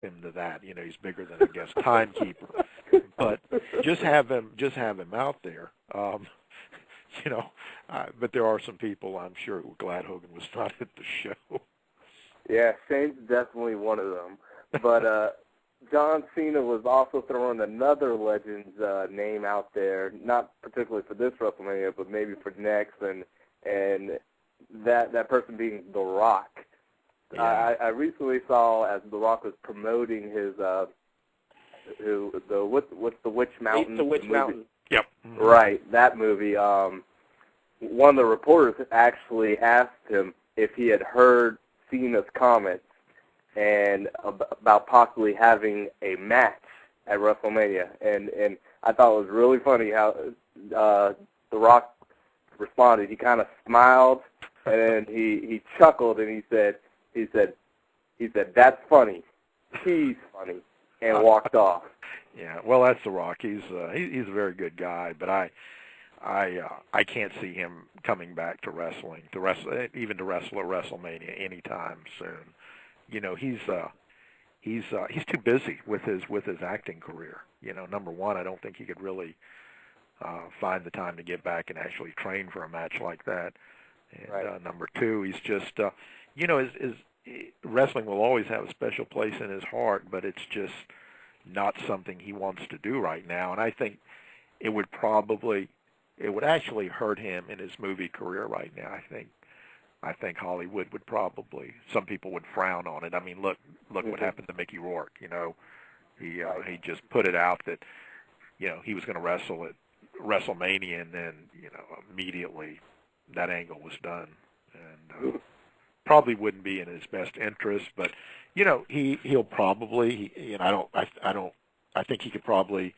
him to that. You know, he's bigger than, I guess, timekeeper. But just have him out there. You know, but there are some people, I'm sure, who were glad Hogan was not at the show. Yeah, Shane's definitely one of them. But John Cena was also throwing another legend's name out there, not particularly for this WrestleMania, but maybe for next, and that person being The Rock. Yeah. I recently saw, as The Rock was promoting his what's the Witch Mountain? The Witch Mountain. Yep. Right, that movie. One of the reporters actually asked him if he had heard Cena's comments and about possibly having a match at WrestleMania, and I thought it was really funny how The Rock responded. He kind of smiled, and then he chuckled, and he said, "That's funny. He's funny," and walked off. Yeah, well, that's The Rock. He's a very good guy, but I can't see him coming back to wrestling, even to wrestle at WrestleMania anytime soon. You know, he's too busy with his acting career. You know, number one, I don't think he could really find the time to get back and actually train for a match like that. And right. Number two, he's just, you know, his wrestling will always have a special place in his heart, but it's just not something he wants to do right now. And I think it would actually hurt him in his movie career right now. I think Hollywood would probably, some people would frown on it. I mean, look what happened to Mickey Rourke. You know, he just put it out that, you know, he was going to wrestle at WrestleMania, and then, you know, immediately that angle was done, and probably wouldn't be in his best interest. But, you know, he'll probably, you know, I think he could probably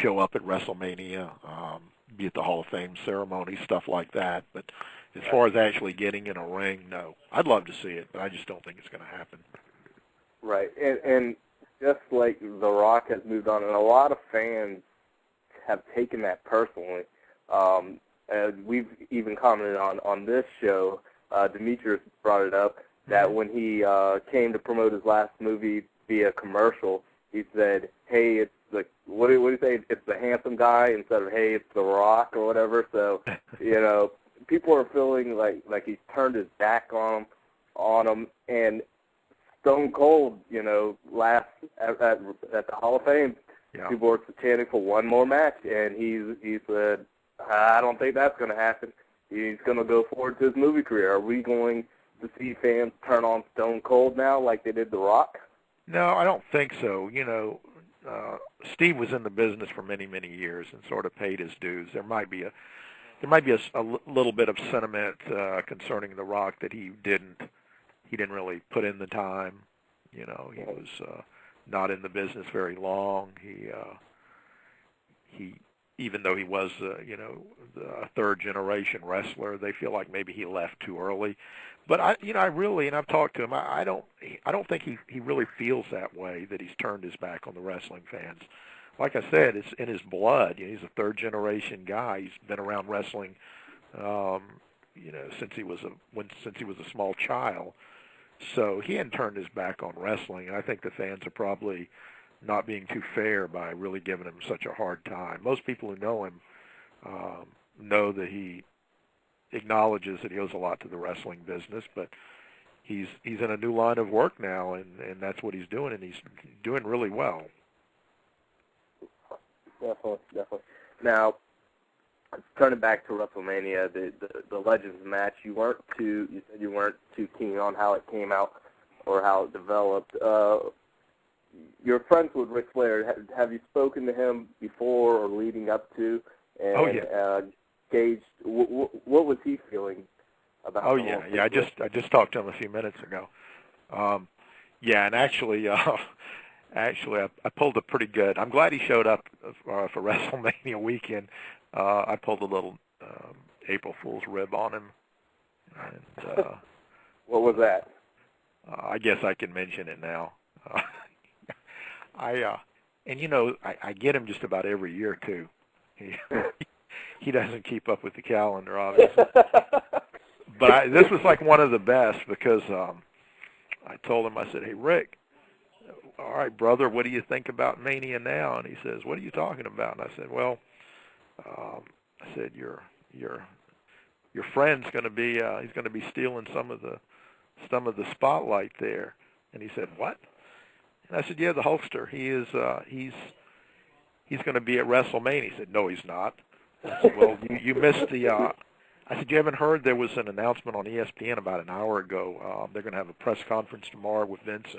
show up at WrestleMania, be at the Hall of Fame ceremony, stuff like that. But as far as actually getting in a ring, no. I'd love to see it, but I just don't think it's going to happen. Right, and just like The Rock has moved on, and a lot of fans have taken that personally. And we've even commented on this show, Demetrius brought it up, that when he came to promote his last movie via commercial, he said, "Hey, it's the what do you say? It's the handsome guy," instead of "Hey, it's The Rock" or whatever. So, you know, people are feeling like he's turned his back on him, and Stone Cold, you know, last at the Hall of Fame, people were chanting for one more match, and he said, "I don't think that's going to happen. He's going to go forward to his movie career." Are we going to see fans turn on Stone Cold now like they did The Rock? No, I don't think so. You know, Steve was in the business for many, many years and sort of paid his dues. There might be a little bit of sentiment concerning The Rock that he didn't really put in the time. You know, he was not in the business very long. He even though he was you know, a third generation wrestler, they feel like maybe he left too early. But I really, and I've talked to him, I don't think he really feels that way, that he's turned his back on the wrestling fans. Like I said, it's in his blood. You know, he's a third generation guy. He's been around wrestling, you know, since he was a small child. So he hadn't turned his back on wrestling, and I think the fans are probably not being too fair by really giving him such a hard time. Most people who know him know that he acknowledges that he owes a lot to the wrestling business, but he's in a new line of work now, and that's what he's doing, and he's doing really well. Definitely. Now, turning back to WrestleMania, the Legends match, you said you weren't too keen on how it came out or how it developed. You're friends with Ric Flair. Have you spoken to him before or leading up to? And, gauged what was he feeling about? Oh yeah. I just talked to him a few minutes ago. And actually, I pulled a pretty good. I'm glad he showed up for WrestleMania weekend. I pulled a little April Fool's rib on him. And, what was that? I guess I can mention it now. And you know, I get him just about every year too. He doesn't keep up with the calendar, obviously. But this was like one of the best because I told him, I said, "Hey, Rick, all right, brother, what do you think about Mania now? And he says, what are you talking about? And I said, well, I said, your friend's going to be he's going to be stealing some of the spotlight there. And he said, what? And I said, yeah, the Hulkster. He is he's going to be at WrestleMania. He said, no, he's not. I said, well, you missed the. I said, you haven't heard there was an announcement on ESPN about an hour ago. They're going to have a press conference tomorrow with Vince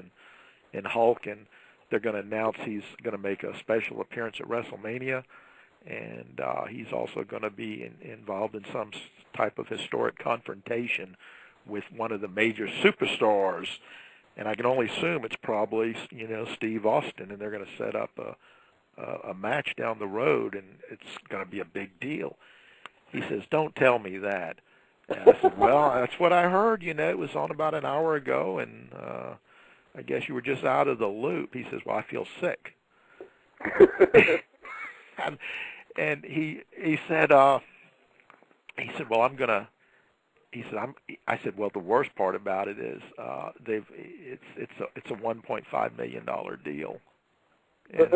and Hulk, and they're going to announce he's going to make a special appearance at WrestleMania, and he's also going to be involved in some type of historic confrontation with one of the major superstars. And I can only assume it's probably, Steve Austin, and they're going to set up a match down the road, and it's going to be a big deal. He says, don't tell me that. And I said, well, that's what I heard. It was on about an hour ago, and I guess you were just out of the loop. He says, well, I feel sick. and he said, well, I'm going to, he said, I said, well, the worst part about it is it's a $1.5 million deal. And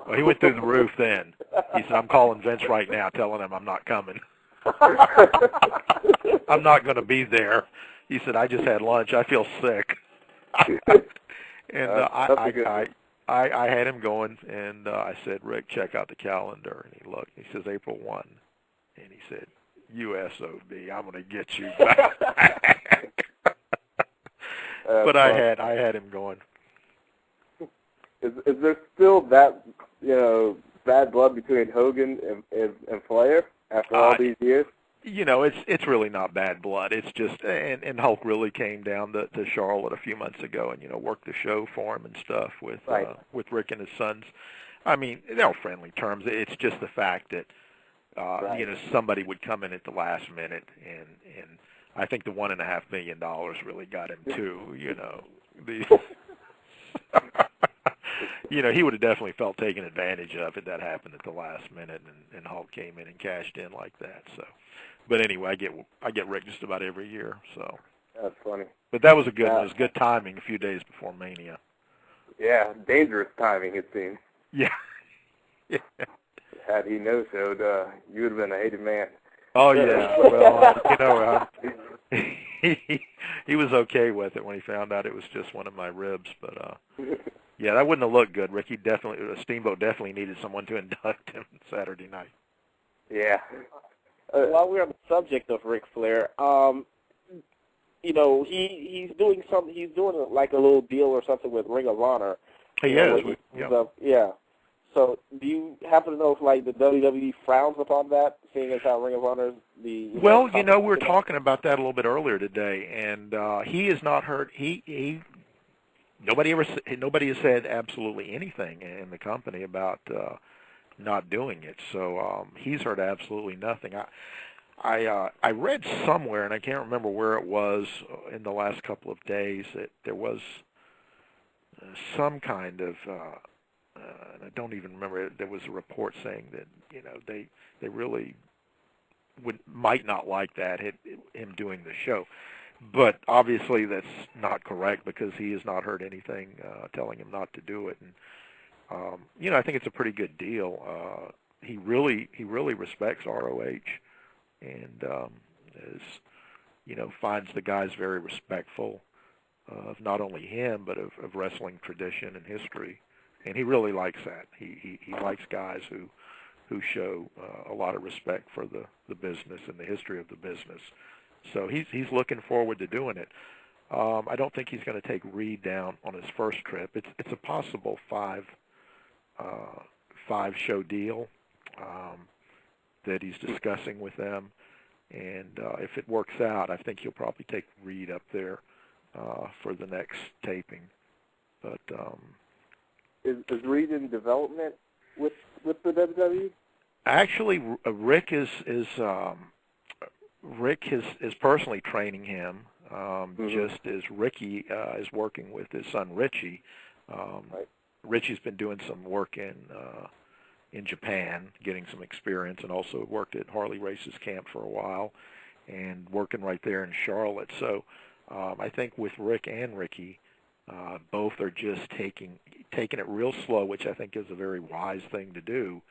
well, he went through the roof then. He said, I'm calling Vince right now, telling him I'm not coming. I'm not going to be there. He said, I just had lunch. I feel sick. And I had him going, and I said, Rick, check out the calendar. And he looked. He says, April 1. And he said, USOB, I'm going to get you back. But I had him going. Is there still that, bad blood between Hogan and Flair after all these years? It's really not bad blood. It's just, and Hulk really came down to Charlotte a few months ago and, worked the show for him and stuff with Rick and his sons. I mean, they're friendly terms. It's just the fact that, somebody would come in at the last minute, and I think the $1.5 million really got him too, he would have definitely felt taken advantage of if that happened at the last minute, and Hulk came in and cashed in like that. So, but anyway, I get Rick just about every year. So that's funny. But that was it was good timing a few days before Mania. Yeah, dangerous timing it seems. Yeah. Yeah. Had he no-showed, you would have been a hated man. Oh yeah. Well, he was okay with it when he found out it was just one of my ribs, but. Yeah, that wouldn't have looked good, Rick. Steamboat definitely needed someone to induct him Saturday night. Yeah. While we're on the subject of Ric Flair, he's doing something. He's doing like a little deal or something with Ring of Honor. He is. Yeah. So, do you happen to know if the WWE frowns upon that, seeing as how Ring of Honor is the? Well, we were talking about that a little bit earlier today, and he has not heard. Nobody has said absolutely anything in the company about not doing it. So he's heard absolutely nothing. I read somewhere, and I can't remember where it was in the last couple of days, that there was some kind of, and I don't even remember. There was a report saying that they really might not like that him doing the show. But obviously that's not correct, because he has not heard anything telling him not to do it. And I think it's a pretty good deal. He really respects ROH, and finds the guys very respectful of not only him but of wrestling tradition and history. And he really likes that. He likes guys who show a lot of respect for the business and the history of the business. So he's looking forward to doing it. I don't think he's going to take Reed down on his first trip. It's a possible five show deal that he's discussing with them, and if it works out, I think he'll probably take Reed up there for the next taping. But is Reed in development with the WWE? Actually, Rick is personally training him, just as Ricky is working with his son Richie. Richie's been doing some work in Japan, getting some experience, and also worked at Harley Race's camp for a while, and working right there in Charlotte. So I think with Rick and Ricky, Both are just taking it real slow, which I think is a very wise thing to do.